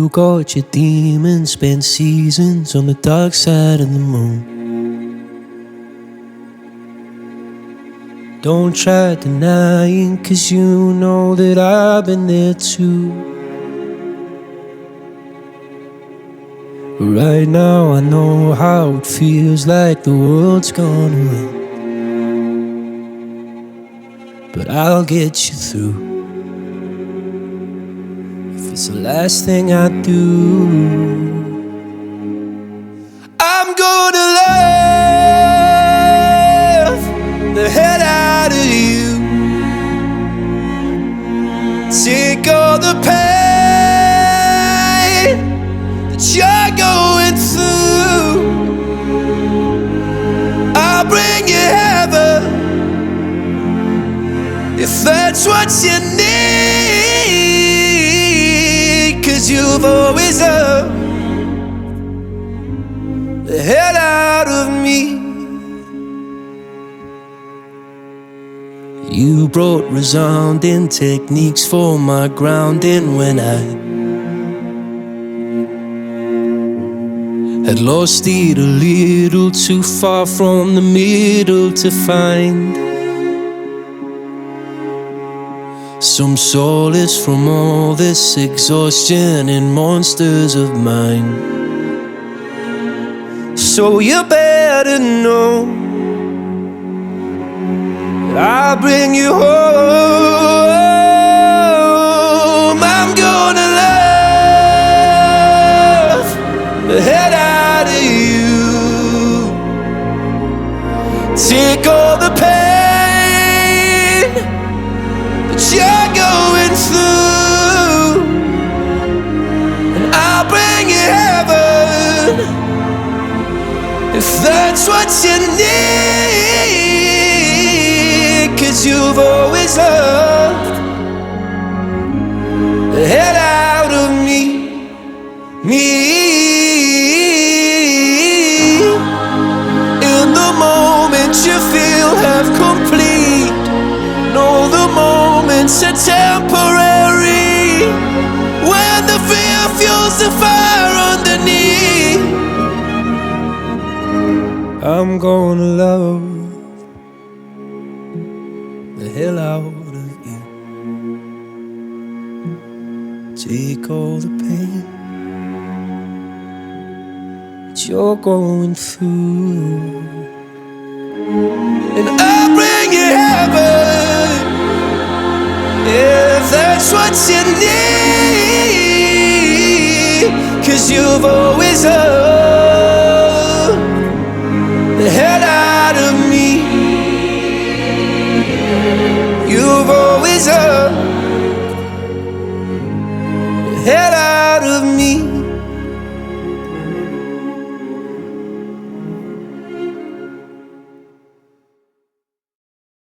You got your demons, spent seasons on the dark side of the moon. Don't try denying, 'cause you know that I've been there too. Right now I know how it feels like the world's gonna end, but I'll get you through, if it's the last thing I do. I'm gonna love the hell out of you, take all the pain that you're going through. I'll bring you heaven if that's what you need, 'cause you've always loved the hell out of me. You brought resounding techniques for my grounding when I had lost it a little too far from the middle to find some solace from all this exhaustion and monsters of mine. So you better know I'll bring you home. I'm gonna love the hell out of you, take all the pain that you're going through, and I'll bring you heaven if that's what you need, 'cause you've always loved the hell out of me. In the moment you feel half complete, know the moments are temporary, when the fear fuels the fire underneath. I'm gonna love the hell out of you, take all the pain that you're going through, and I'll bring you heaven if that's what you need, 'cause you've always loved